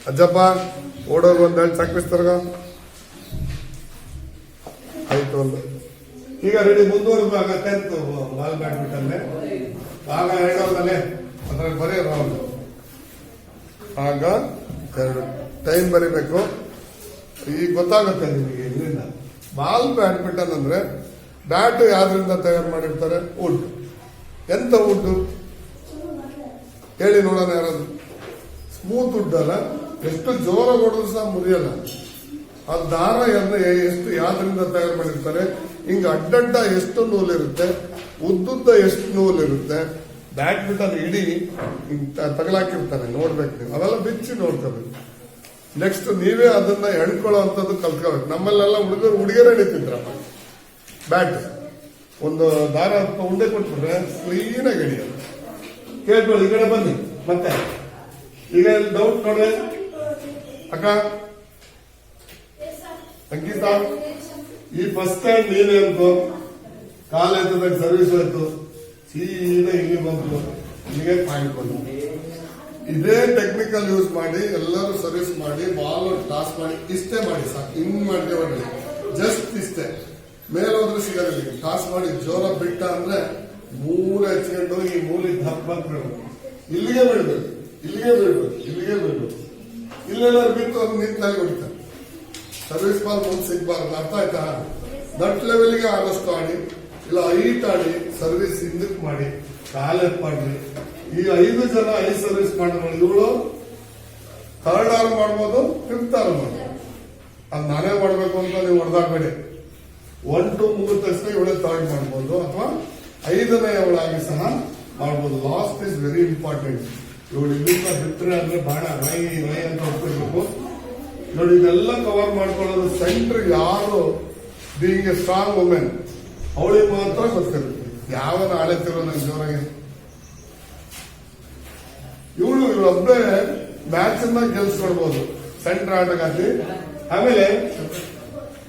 ಅಜ್ಜಪ್ಪ ಓಡೋದು ಒಂದೆರಡು ಸಾಕಿಸ್ತಾರ ಆಯ್ತು. ಒಂದು ಈಗ ರೆಡಿ ಮುಂದುವರೆದಾಗ 10th ಬಾಲ್ ಬ್ಯಾಡ್ಮಿಂಟನ್ನೇ ಆಗ 2 ಅದ್ರಲ್ಲಿ ಬರೀ ರೌಂಡ್ ಆಗ 2 ಟೈಮ್ ಬರೀಬೇಕು. ಈಗ ಗೊತ್ತಾಗುತ್ತೆ ನಿಮಗೆ ಇಲ್ಲಿಂದ ಬಾಲ್ ಬ್ಯಾಡ್ಮಿಂಟನ್ ಅಂದ್ರೆ ಬ್ಯಾಟ್ ಯಾವ್ದ್ರಿಂದ ತಯಾರು ಮಾಡಿರ್ತಾರೆ? ವುಡ್. ಎಂತ ವುಡ್ ಹೇಳಿ ನೋಡೋಣ ಯಾರಾದ್ರು. ಸ್ಮೂತ್ ವುಡ್ ಅಲ್ಲ, ಎಷ್ಟು ಜೋರ ಹೊಡೆದ್ರು ಸಹ ಮುರಿಯಲ್ಲ. ಆ ದಾರ ಎಷ್ಟು ಯಾವ್ದ್ರಿಂದ ತಯಾರು ಮಾಡಿರ್ತಾರೆ? ಹಿಂಗ ಅಡ್ಡಡ್ಡ ಎಷ್ಟು ನೂಲಿರುತ್ತೆ, ಉದ್ದುದ್ದ ಎಷ್ಟು ನೂಲಿರುತ್ತೆ. ಬ್ಯಾಡ್ಮಿಂಟನ್ ಇಡೀ ತಗಲಾಕಿರ್ತಾರೆ, ನೋಡ್ಬೇಕು ನೀವು. ಅವೆಲ್ಲ ಬಿಚ್ಚಿ ನೋಡ್ಕೋಬೇಕು. ನೆಕ್ಸ್ಟ್ ನೀವೇ ಅದನ್ನ ಎಣ್ಕೊಳ್ಳೋ ಅಂತದ್ದು ಕಲ್ತ್ಕೋಬೇಕು. ನಮ್ಮಲ್ಲೆಲ್ಲ ಹುಡುಗಿಯರೇ ಹಿಡಿತಿದ್ರಪ್ಪ ಬ್ಯಾಟ್. ಒಂದು ದಾರ ಉಂಡೆ ಕೊಟ್ಬಿಟ್ರೆ ಕ್ಲೀನಾಗಿ ಹಿಡಿಯೋದು. ಕೇಳ್ಕೊಳ್ಳಿ, ಈ ಕಡೆ ಬನ್ನಿ. ಮತ್ತೆ ಈಗ ಡೌಟ್ ನೋಡ್ರಿ ಅಕ್ಕ ಅಂಕಿತ, ಈ ಫಸ್ಟ್ ಟೈಮ್ ನೀವೇ ಅಂತು ಕಾಲ ಎತ್ತದಾಗ ಸರ್ವಿಸ್ ಆಯ್ತು, ಸೀದಾ ಇಲ್ಲಿ ಬಂತು, ಇಲ್ಲಿಗೆ ಪಾಯಿಂಟ್ ಬಂತು. ಇದೇ ಟೆಕ್ನಿಕಲ್ ಯೂಸ್ ಮಾಡಿ ಎಲ್ಲರೂ ಸರ್ವಿಸ್ ಮಾಡಿ ಬಾಲ್ ಟಾಸ್ ಮಾಡಿ ಇಷ್ಟೇ ಮಾಡಿ ಸಾಕು. ಹಿಂಗ್ ಮಾಡ್ತೀವಿ ಜಸ್ಟ್ ಇಷ್ಟೇ. ಮೇಲೋದ್ರೆ ಸಿಗೋದಿಲ್ಲ. ಟಾಸ್ ಮಾಡಿ ಜೋರ ಬಿಟ್ಟ ಅಂದ್ರೆ ಮೂಲೆ ಹಚ್ಕೊಂಡು ಈ ಮೂಲಿ ದಪ್ಪ ಇಲ್ಲಿಗೆ ಬಿಡ್ಬೇಕು, ಇಲ್ಲಿಗೆ ಬಿಡ್ಬೇಕು, ಇಲ್ಲಿಗೆ ಬಿಡ್ಬೇಕು. ಇಲ್ಲೆಲ್ಲಾರು ಬಿಟ್ಟು ಅದು ನಿಂತಾಗಿ ಹೊಡಿತಾರೆ. ಸರ್ವಿಸ್ ಬಾಲ್ ಮುಂದೆ ಸಿಗ್ಬಾರ್ದು. ಅರ್ಥ ಆಯ್ತಾ? ದಟ್ ಲೆವೆಲ್ಗೆ ಆದಷ್ಟು ಆಡಿ, ಇಲ್ಲ ಹೈಟ್ ಆಡಿ, ಸರ್ವಿಸ್ ಹಿಂದಕ್ಕೆ ಮಾಡಿ, ಕಾಲೆಪ್ ಮಾಡ್ರಿ. ಈ 5 ಜನ 5 ಸರ್ವಿಸ್ ಮಾಡಿದ್ರು. ಇವಳು 3rd ಆರ್ಮ್ ಮಾಡ್ಬೋದು, 5th ಆರ್ಮ್ ಮಾಡ್ಬೋದು. ಅದು ನಾನೇ ಮಾಡ್ಬೇಕು ಅಂತ ನೀವು ಹೊಡೆದಾಗಬೇಡಿ. 1 2 ಮುಗಿದ ತಕ್ಷಣ ಇವಳೇ 3rd ಮಾಡ್ಬೋದು, ಅಥವಾ 5ನೇ ಅವಳಾಗಿ ಸಹ ಮಾಡ್ಬೋದು. Last is very important. ಇವಳು ಇಲ್ಲಿಂದ ಬಿಟ್ಟರೆ ಅಂದ್ರೆ ಬಾಣ ರೈ ರೈ ಅಂತ ಹೋಗ್ತಿರ್ಬೇಕು. ನೋಡಿ, ಇದೆಲ್ಲ ಕವರ್ ಮಾಡ್ಕೊಳ್ಳೋದು ಸೆಂಟ್ರ್. ಯಾರು ಬೀಯಿಂಗ್ ಎ ಸ್ಟ್ರಾಂಗ್ ವುಮೆನ್ ಅವಳಿಗೆ ಮಾತ್ರ ಗೊತ್ತಿರುತ್ತೆ. ಯಾವನ ಆಳೆತಿರೋ ನಂಗೆ ಜೋರಾಗಿ. ಇವಳೊಬ್ಬೇ ಮ್ಯಾಚ್ ಅನ್ನ ಗೆಲ್ಸ್ಕೊಡ್ಬೋದು, ಸೆಂಟ್ರ್ ಆಟಗಾರ್ತಿ. ಆಮೇಲೆ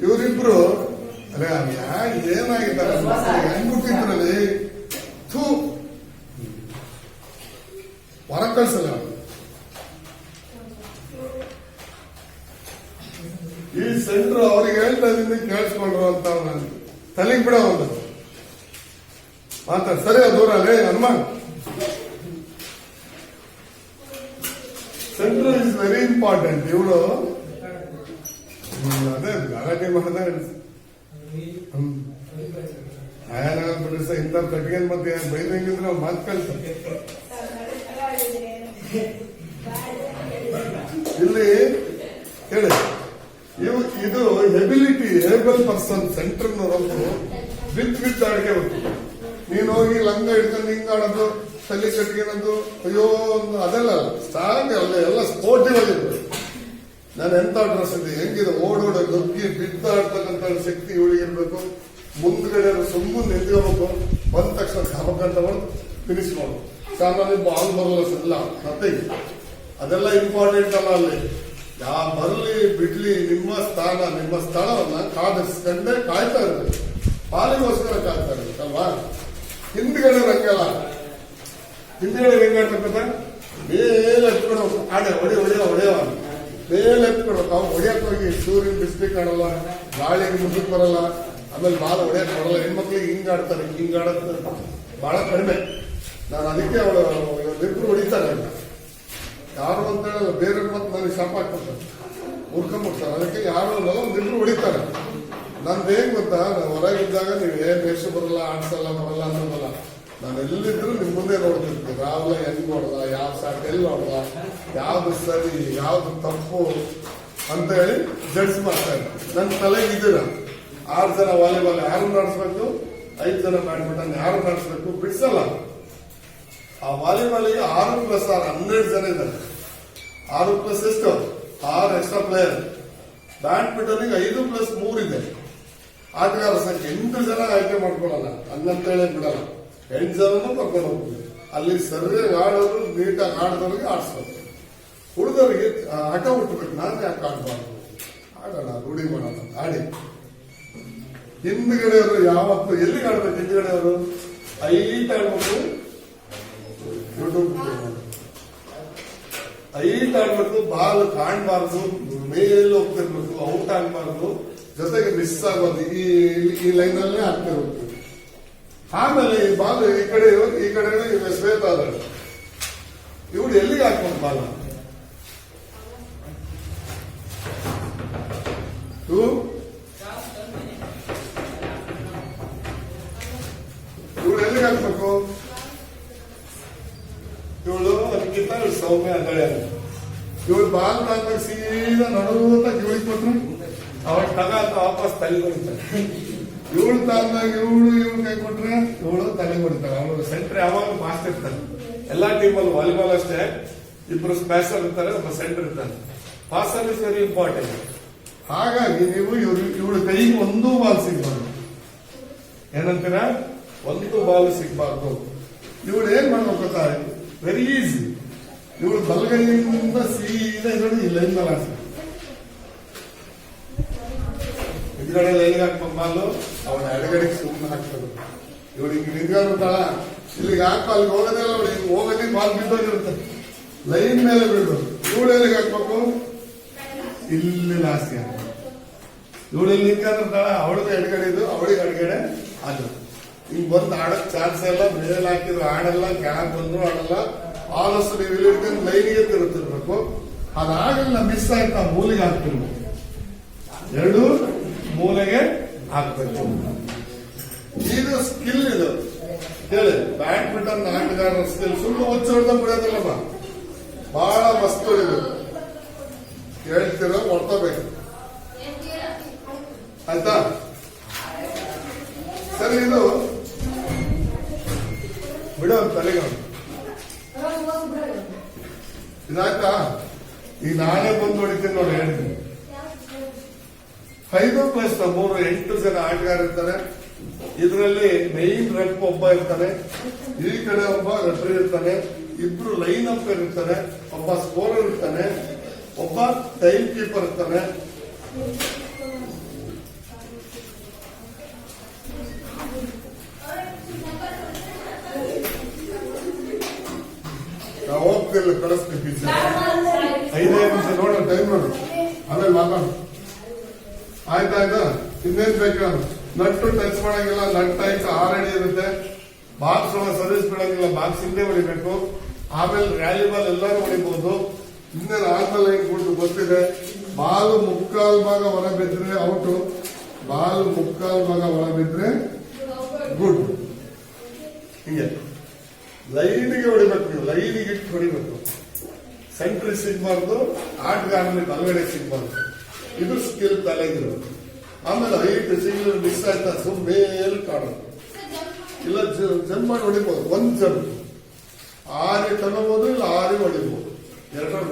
ಇವರಿಬ್ರು ಅರೆ ಏನಾಗಿದ್ದಾರೆ ಹೆಂಗ್ಬಿಟ್ಟಿದ್ರಲ್ಲಿ ಹೊರ ಕಳ್ಸಲ್ಲ. ಈ ಸೆಂಟ್ರ್ ಅವ್ರಿಗೆ ಹೇಳ್ತಾ ಇದ್ದೀನಿ ಕೇಳಿಸ್ಕೊಂಡ್ರು ಅಂತ ತಲೆಗೆ ಬಿಡ ಒಂದು ಮಾತಾಡ್. ಸರಿ, ದೂರ ಅಲ್ಲೇ Hanuman. Centre is very important. ಇವಳು ಅದೇ ಗಲಾಟೆ ಮಾಡಿದಾಗ ಬಿಡ್ರಿ ಸರ್, ಇಂಥ ಕಟ್ಗೆನ್ ಮತ್ತೆ ಬೈದಂಗಿದ್ರೆ ನಾವು ಮಾತು ಕಳ್ತೀವಿ. ಇಲ್ಲಿ ಹೇಳಿ, ಇದು ಎಬಿಲಿಟಿ ಏಬಲ್ ಪರ್ಸನ್ ಸೆಂಟರ್ ನೋಡೋದು ವಿತ್ ಅಡಿಗೆ ಬಂತು. ನೀನು ಹೋಗಿ ಲಂಗ ಹಿಡ್ಕೊಂಡು ಹಿಂಗ್ ಆಡೋದು, ತಲೆ ಕಟ್ಗೆನದು, ಅಯ್ಯೋ ಅದೆಲ್ಲ ಸ್ಟ್ರಾಂಗ್ ಅಲ್ಲ, ಎಲ್ಲ ಸ್ಪೋರ್ಟಿವ್ ಆಗಿರ್ಬೇಕು. ನಾನು ಎಂತ ಡ್ರೆಸ್ ಇದೆ, ಹೆಂಗಿದೆ, ಓಡೋಡ ನುಗ್ಗಿ ಬಿದ್ದಾಡ್ತಕ್ಕಂಥ ಶಕ್ತಿ ಇವಳಿಗಿರ್ಬೇಕು. ಮುಂದ್ಗಡೆ ಸುಮ್ಮನೆ ನಿಂತ್ಕೋಬೇಕು. ಬಂದ ತಕ್ಷಣ ಕಾಮಕಂತ ಫಿನಿಶ್ ಮಾಡು. ಸಾಮಾನ್ಯ ಬಾಲ್ ಬರಲ್ಲ ಸಲ್ಲ ಮತ್ತೆ ಅದೆಲ್ಲ ಇಂಪಾರ್ಟೆಂಟ್ ಅಲ್ಲ. ಅಲ್ಲಿ ಯಾವ ಬರಲಿ ಬಿಡ್ಲಿ ನಿಮ್ಮ ಸ್ಥಳವನ್ನ ಕಾದಿಸ್ಕೊಂಡೇ ಕಾಯ್ತಾ ಇರ್ಬೇಕು. ಪಾಲಿಗೋಸ್ಕರ ಕಾಯ್ತಾ ಇರ್ಬೇಕಲ್ವಾ? ಹಿಂದ್ಗಡೆ ರಂಗಲ್ಲ. ಹಿಂದ್ಗಡೆ ಹೆಂಗಾಡ್ತಕ್ಕಂಥ ಮೇಲೆ ಎತ್ಕೊಡ್ಬೇಕು. ಆಡೆ ಹೊಡೆಯೋ ಮೇಲೆ ಎತ್ಕೊಡ್ಬೇಕು. ಅವ್ನು ಹೊಡಿಯಕ್ ಹೋಗಿ ಸೂರ್ಯನ ಬಿಸ್ಲಿಕ್ ಕಾಣಲ್ಲ, ಗಾಳಿಗೆ ಮುದ್ದಕ್ಕೆ ಬರಲ್ಲ, ಆಮೇಲೆ ಬಾಲ್ ಹೊಡೆಯಕ್ ಬರಲ್ಲ. ಹೆಣ್ಮಕ್ಳಿಗೆ ಹಿಂಗಾಡ್ತಾರೆ, ಹಿಂಗಾಡತ್ತೆ ಬಹಳ ಕಡಿಮೆ. ನಾನು ಅದಕ್ಕೆ ಅವಳು ಇಬ್ಬರು ಹೊಡಿತಾರೆ ಅಂತ ಯಾರು ಅಂತ ಹೇಳಲ್ಲ. ಬೇರೆ ಮತ್ತೆ ನನಗೆ ಶಾಪ ಹಾಕ್ತಾರೆ, ಹುಡ್ಕೊಂಡ್ಬಿಡ್ತಾರೆ. ಅದಕ್ಕೆ ಯಾರು ಅನ್ನಲ್ಲ, ಒಂದಿಬ್ರು ಹೊಡಿತಾರೆ. ನಂದು ಹೇಗ್ ಗೊತ್ತಾ, ನಾನು ಹೊರಗಿದ್ದಾಗ ನೀವು ಏನ್ ವೇಷ ಬರಲ್ಲ, ಆಡ್ಸಲ್ಲ, ಬರಲ್ಲ ಅನ್ನೋದಲ್ಲ. ನಾನು ಎಲ್ಲಿದ್ರು ನಿಮ್ ಮುಂದೆ ನೋಡ್ತಿರ್ತೀನಿ. ರಾಹುಲ ಹೆಂಗ್ ನೋಡ್ದ, ಯಾವ ಶಾಟ್ ಎಲ್ಲಿ ನೋಡ್ದ, ಯಾವ್ದು ಸರಿ ಯಾವ್ದು ತಪ್ಪು ಅಂತ ಹೇಳಿ ಜಡ್ಜ್ ಮಾಡ್ತಾ ಇರ್ತೀನಿ. ನನ್ನ ತಲೆಗೆ ಇದೀರ 6 ಜನ ವಾಲಿಬಾಲ್ ಯಾರು ನಡೆಸ್ಬೇಕು, 5 ಜನ ಬ್ಯಾಡ್ಮಿಂಟನ್ ಯಾರು ನಡೆಸ್ಬೇಕು, ಬಿಡ್ಸಲ್ಲ. ಆ ವಾಲಿಬಾಲ್ಗೆ 6+6 12 ಜನ ಇದ್ದಾರೆ. 6+ ಎಷ್ಟು 6 ಎಕ್ಸ್ಟ್ರಾ ಪ್ಲೇಯರ್. ಬ್ಯಾಡ್ಮಿಂಟನ್ಗೆ 5+3 ಇದೆ. ಆಟಗಾರ ಸಂಖ್ಯೆ 8 ಜನ ಆಯ್ಕೆ ಮಾಡ್ಕೊಳ್ಳಲ್ಲ. ಹಂಗಂತ ಹೇಳಿ ಬಿಡಲ್ಲ. 8 ಜನನು ಕರ್ಕೊಂಡು ಹೋಗ್ತೀವಿ. ಅಲ್ಲಿ ಸರಿಯಾಗಿ ಆಡೋರು, ನೀಟಾಗಿ ಆಡೋರಿಗೆ ಆಡಿಸ್ಬೇಕು. ಉಳಿದವರಿಗೆ ಆಟ ಹುಟ್ಟಬೇಕು. ನಾನು ಯಾಕೆ ಆಡಬಾರ್ದು? ಆಡೋಣ, ರೂಢಿ ಮಾಡೋಣ, ಆಡಿ. ಹಿಂದ್ಗಡೆಯವರು ಯಾವತ್ತು ಎಲ್ಲಿಗೆ ಆಡ್ಬೇಕು? ಹಿಂದ್ಗಡೆಯವರು 5 ಆಡ್ಬೇಕು. ಯೂಟ್ಯೂಬ್ ಹೈಟ್ ಆಡ್ಬೇಕು, ಬಾಲ್ ಕಾಣಬಾರ್ದು, ಮೇಲೆ ಹೋಗ್ತಿರ್ಬೇಕು, ಔಟ್ ಆಗ್ಬಾರ್ದು, ಜೊತೆಗೆ ಮಿಸ್ ಆಗೋದು ಈ ಲೈನ್ ಅಲ್ಲೇ ಆಗ್ತಿರ್ಬೇಕು. ಆಮೇಲೆ ಈ ಬಾಲ್ ಈ ಕಡೆ ಶ್ವೇತ ಆದ್ರೆ ಇವ್ರು ಎಲ್ಲಿಗೆ ಹಾಕ್ಬೇಕು ಬಾಲ? ಇವ್ರು ಎಲ್ಲಿಗೆ ಹಾಕ್ಬೇಕು? ಇವಳು ಅದಕ್ಕಿಂತ ಸೌಮ್ಯ ಗಳೆ. ಇವಳು ಬಾಲ್ ತಾಂದಾಗ ಸೀದಾ ನಡುವಂತ ಇವಳಿಗೆ ಕೊಟ್ರು ಅವಾಗ ತಗ ಅಂತ ವಾಪಸ್ ತಲೆ ಕೊಡ್ತಾರೆ. ಇವಳು ತಾಂದಾಗ ಇವಳು ಕೈ ಕೊಟ್ರೆ ಇವಳು ತಲೆ ಕೊಡ್ತಾರೆ. ಅವಳು ಸೆಂಟ್ರ್ ಯಾವಾಗ ಮಾಸ್ಟರ್ ಇರ್ತಾರೆ. ಎಲ್ಲಾ ಟೀಮಲ್ಲಿ ವಾಲಿಬಾಲ್ ಅಷ್ಟೇ, ಇಬ್ರು ಸ್ಮ್ಯಾಶರ್ ಇರ್ತಾರೆ, ಒಬ್ಬ ಸೆಂಟರ್ ಇರ್ತಾರೆ. Passer is very important. ಹಾಗಾಗಿ ನೀವು ಇವಳು ಕೈಗೆ ಒಂದು ಬಾಲ್ ಸಿಗ್ಬಾರ್ದು. ಏನಂತೀರ? ಒಂದು ಬಾಲ್ ಸಿಗ್ಬಾರ್ದು. ಇವಳು ಏನ್ ಮಾಡ್ಬೇಕು ಗೊತ್ತಾ? Very easy. ಇವಳು ಬಲಗೈಯಿಂದ ಸೀದಾ ನೋಡಿ ಈ ಲೈನ್ ಮೇಲೆ ಹಾಕ್ತಾರೆ. ಹಿಂದ್ಗಡೆ ಲೈನ್ಗೆ ಹಾಕ್ಬೇಕು ಬಾಲು, ಅವಳ ಎಡಗಡೆಗೆ ಸುಮ್ಮನೆ ಹಾಕ್ತಾರೆ. ಇವಳು ಹಿಂಗೆ ನಿಂತ್ಕೊಂಡ್ಬಿಟ್ಟಾಳ, ಇಲ್ಲಿಗೆ ಹಾಕೋ ಅಲ್ಲಿಗೆ ಹೋಗೋದಿಲ್ಲ. ಅವಳು ಹಿಂಗೆ ಹೋಗೋದೇ ಬಾಲ್ ಬಿದ್ದೋಗಿರುತ್ತೆ, ಲೈನ್ ಮೇಲೆ ಬಿಡೋದು. ಇವಳು ಎಲ್ಲಿಗೆ ಹಾಕ್ಬೇಕು? ಇಲ್ಲಿ ಲಾಸ್ಟ್ಗೆ ಹಾಕ್ಬೇಕು. ಇವಳು ಇಲ್ಲಿ ನಿಂತ್ಕೊಂಡಿರ್ತಾಳ, ಅವಳಿಗೆ ಎಡಗಡೆದು, ಅವಳಿಗೆ ಎಡಗಡೆ ಅದು. ಹಿಂಗ್ ಬಂದು ಆಡಕ್ ಚಾನ್ಸ್ ಎಲ್ಲ. ಮೇಲೆ ಹಾಕಿದ್ರು ಆಡಲ್ಲ, ಕೆಳಗ್ ಬಂದ್ರು ಆಡಲ್ಲ. ಆಲಸ್ ನೀವು ಇಲ್ಲಿ ಇಟ್ಕೊಂಡು ಲೈನಿಗೆ ತಿರುತ್ತಿರ್ಬೇಕು. ಅದಾಗಲ್ಲ ಮಿಸ್ ಆಯ್ತಾ ಮೂಲೆಗೆ ಹಾಕ್ತಿರ್ಬೇಕು. ಎರಡು ಮೂಲೆಗೆ ಹಾಕ್ಬೇಕು. ಇದು ಸ್ಕಿಲ್. ಇದು ಹೇಳಿ, ಬ್ಯಾಡ್ಮಿಂಟನ್ ಆಟಗಾರರ ಸ್ಕಿಲ್. ಸುಳ್ಳು ಹೊಚ್ಚೊಡ್ದ ಬಿಡೋದಿಲ್ಲಪ್ಪ, ಬಹಳ ಮಸ್ತ್ ಇದು. ಹೇಳ್ತಿರೋ ಹೊಡ್ಕೋಬೇಕು, ಆಯ್ತಾ? ಸರಿ, ಇದು ಬಿಡೋ ತಲೆಗೆ ಇದಾಯ್ತಾ? ಈಗ ನಾನೇ ಬಂದು ಹೊಡಿತೀನಿ ನೋಡಿ, ಹೇಳ್ತೀನಿ. 5+3 8 ಜನ ಆಟಗಾರ ಇರ್ತಾರೆ. ಇದರಲ್ಲಿ ಮೈನ್ ರೆಪ್ ಒಬ್ಬ ಇರ್ತಾನೆ, ಈ ಕಡೆ ಒಬ್ಬ ರೆಫ್ರಿ ಇರ್ತಾನೆ, ಇಬ್ರು ಲೈನ್ ಅಪ್ ಇರ್ತಾರೆ, ಒಬ್ಬ ಸ್ಕೋರರ್ ಇರ್ತಾನೆ, ಒಬ್ಬ ಟೈಮ್ ಕೀಪರ್ ಇರ್ತಾನೆ. ನಾವು ಹೋಗ್ತಿಲ್ಲ, ಕಳಿಸ್ತೀವಿ ಪಿಚ್ಚರ್. 5 ನಿಮಿಷ ನೋಡೋಣ, ಟೈಮ್ ನೋಡು, ಆಮೇಲೆ ಮಾತಾಡು. ಆಯ್ತಾಯ್ತಾ? ಇನ್ನೇನ್ ಬೇಕು? ನಟ್ಟು ಟಚ್ ಮಾಡಂಗಿಲ್ಲ, ನಟ್ ಆಯ್ತು 6 ಅಡಿ ಇರುತ್ತೆ. ಬಾಕ್ಸ್ ಸರ್ವಿಸ್ ಬಿಡಂಗಿಲ್ಲ, ಬಾಕ್ಸ್ ಹಿಂದೆ ಹೊಡಿಬೇಕು. ಆಮೇಲೆ ವ್ಯಾಲಿಬಾಲ್ ಎಲ್ಲರೂ ಹೊಡಿಬಹುದು. ಇನ್ನೇನು ಆದ್ಮೇಲೆ ಹಿಂಗ್ ಗೊತ್ತಿದೆ. ಬಾಲ್ ಮುಕ್ಕಾಲ್ ಭಾಗ ಹೊರ ಬಿದ್ರೆ ಔಟು, ಬಾಲ್ ಮುಕ್ಕಾಲ್ ಭಾಗ ಹೊರ ಬಿದ್ರೆ ಗುಡ್. ಹಿಂಗೆ ಲೈನಿಗೆ ಹೊಡಿಬೇಕು, ನೀವು ಲೈನಿಗೆ ಇಟ್ಟು ಹೊಡಿಬೇಕು. ಸೆಂಟ್ರಿಗೆ ಸಿಗ್ಬಾರ್ದು, ಆಟಗಾರನಲ್ಲಿ ಬಲಗಡೆ ಸಿಗ್ಬಾರ್ದು. ಇದು ಸ್ಕಿಲ್ ತಲೆಗಿರೋದು. ಆಮೇಲೆ ಹೈಟ್ ಸಿಗ್ಲಿ ಮಿಸ್ ಆಯ್ತಾ ಮೇಲೆ ಕಾಣೋದು ಇಲ್ಲ, ಜಂಪ್ ಮಾಡಿ ಹೊಡಿಬಹುದು. ಒಂದ್ ಜಂಪ್ ಆರಿ ತಗೋಬಹುದು, ಇಲ್ಲ ಆರಿ ಹೊಡಿಬಹುದು. ಎರಡರ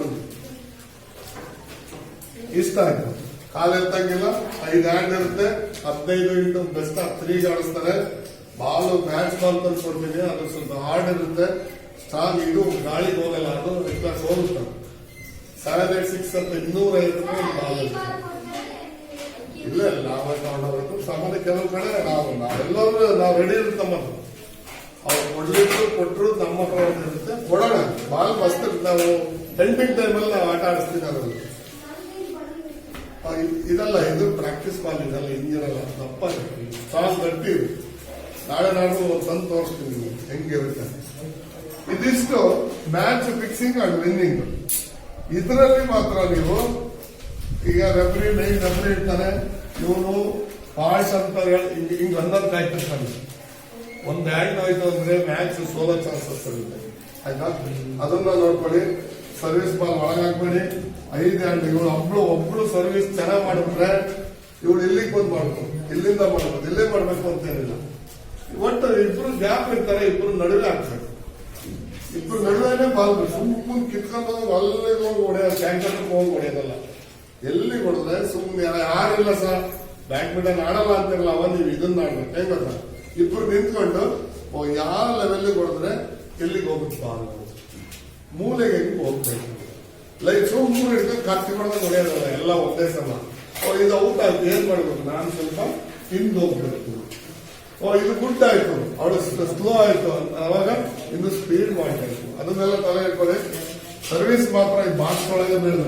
ಇಷ್ಟ ಆಯ್ತು. ಕಾಲೆತ್ತಂಗಿಲ್ಲ, 5 ಹ್ಯಾಂಡ್ ಇರುತ್ತೆ. 15 ಇಂಟು ಬೆಸ್ಟ್ 3 ಆಡಿಸ್ತಾರೆ. ಬಾಲ್ ಮ್ಯಾಚ್ ಬಾಲ್ ತಂದು ಕೊಡ್ತೀನಿ, ಅದು ಸ್ವಲ್ಪ ಹಾರ್ಡ್ ಇರುತ್ತೆ, ಸ್ಟ್ರಾಂಗ್. ಇದು ಗಾಳಿಗೆ ಹೋಗಲ್ಲ, ಅದು ಕ್ಲಾಸ್ ಹೋಗುತ್ತೆ. 786 ಅಂತ 250 ರೂಪಾಯಿ ಬಾಲ್ ಇರುತ್ತೆ. ಇಲ್ಲ ನಾವೇ ತಗೊಂಡೋಗ್ಬೇಕು. ಸಾಮಾನ್ಯ ಕೆಲವು ಕಡೆ ನಾವೆಲ್ಲರೂ ನಾವು ರೆಡಿ ಇರುತ್ತಮ್ಮ. ಅವ್ರು ಕೊಟ್ಟರು ನಮ್ಮ ಹತ್ರ ಇರುತ್ತೆ, ಕೊಡೋಣ. ಬಾಲ್ ಮಸ್ತ್ ನಾವು ಟೆಂಟಿಂಗ್ ಟೈಮಲ್ಲಿ ನಾವು ಆಟ ಆಡಿಸ್ತೀನಿ. ಅದರಲ್ಲಿ ಇದಲ್ಲ, ಇದು ಪ್ರಾಕ್ಟೀಸ್ ಬಾಲ್. ಇದಲ್ಲ, ಹಿಂಗಿರಲ್ಲ, ದಪ್ಪ ಸ್ಟ್ರಾಂಗ್ ಗಟ್ಟಿ. ನಾಳೆ ನಾನು ತಂದು ತೋರಿಸ್ತೀನಿ ಹೆಂಗಿರುತ್ತೆ. ಇದಿಷ್ಟು ಮ್ಯಾಚ್ ಫಿಕ್ಸಿಂಗ್ ಅಂಡ್ ವಿನ್ನಿಂಗ್. ಇದರಲ್ಲಿ ಮಾತ್ರ ನೀವು ಈಗ ರೆಫ್ರಿ ಮೈನ್ ರೆಫ್ರಿ ಇರ್ತಾನೆ, ಇವನು ಫಾಲ್ಟ್ ಅಂತ ಹಿಂಗ್ ಅಂದರ್ ಕಾಯ್ತಿರ್ತಾನೆ. ಒಂದ್ ಹ್ಯಾಂಡ್ ಹೋಯ್ತು ಅಂದ್ರೆ ಮ್ಯಾಚ್ ಸೋಲೋ ಚಾನ್ಸಸ್ ಇರುತ್ತೆ, ಆಯ್ತಾ? ಅದನ್ನ ನೋಡ್ಕೊಳ್ಳಿ. ಸರ್ವಿಸ್ ಬಾಲ್ ಒಳಗಾಕ್ಬೇಡಿ. 5 ಹ್ಯಾಂಡ್. ಇವಳು ಒಬ್ಳು ಸರ್ವಿಸ್ ಚೆನ್ನಾಗಿ ಮಾಡಿಬಿಟ್ರೆ ಇವಳು ಇಲ್ಲಿಗೆ ಬಂದು ಮಾಡ್ಬೋದು, ಇಲ್ಲಿಂದ ಮಾಡ್ಬೋದು, ಇಲ್ಲೇ ಮಾಡ್ಬೇಕು ಅಂತ ಏನಿಲ್ಲ. ಒಟ್ಟು ಇಬ್ರು ಗ್ಯಾಪ್ ಇರ್ತಾರೆ, ಇಬ್ರು ನಡುವೆ ಹಾಕ್ಬೇಕು. ಇಬ್ರು ನಡುವೆನೆ ಬಾಲ್ ಸುಮ್ಮನೆ ಕಿತ್ಕೊಂಡು ಅಲ್ಲಿಗೆ ಹೋಗಿ ಹೊಡೆಯೋದು, ಟ್ಯಾಂಕರ್ ಹೋಗಿ ಹೊಡೆಯೋದಲ್ಲ. ಎಲ್ಲಿ ಹೊಡೆದ್ರೆ ಸುಮ್ಮನೆ ಯಾರಿಲ್ಲ ಸರ್ ಬ್ಯಾಡ್ಮಿಂಟನ್ ಆಡಲ್ಲ ಅಂತಿರಲ್ಲ, ಅವ ನೀವು ಇದನ್ನ ಆಡ್ಬೇಕು. ಹೆಂಗ್ ಗೊತ್ತಾ? ಇಬ್ರು ನಿಂತ್ಕೊಂಡು ಯಾವ ಲೆವೆಲ್ ಹೊಡೆದ್ರೆ ಎಲ್ಲಿಗೆ ಹೋಗುತ್ತೆ ಬಾಲ್, ಮೂಲೆಗೆ ಹೆಂಗ್ ಹೋಗ್ಬೇಕು. ಲೈಕ್ ಸುಮ್ಮನೆ ಹಿಡ್ಕೊಂಡು ಕತ್ತಿ ಹೊಡೆದ ಹೊಡೆಯೋದಲ್ಲ, ಎಲ್ಲ ಒಂದೇ ಸಮ. ಇದು ಔಟ್ ಆಯ್ತು, ಏನ್ ಮಾಡ್ಬೇಕು? ನಾನು ಸ್ವಲ್ಪ ಹಿಂದ್ ಹೋಗ್ಬೇಕು. ಇದು ಗುಡ್ ಆಯ್ತು, ಅವಳು ಸ್ಲೋ ಆಯ್ತು, ಅವಾಗ ಇನ್ನು ಸ್ಪೀಡ್ ಮಾಡ್ಬೇಕು. ಅದನ್ನೆಲ್ಲ ತಲೆ ಇಟ್ಕೊಳ್ಳಿ. ಸರ್ವಿಸ್ ಮಾತ್ರ ಈ ಬಾಕ್ಸ್ ಒಳಗೆ ಬೀಳದ.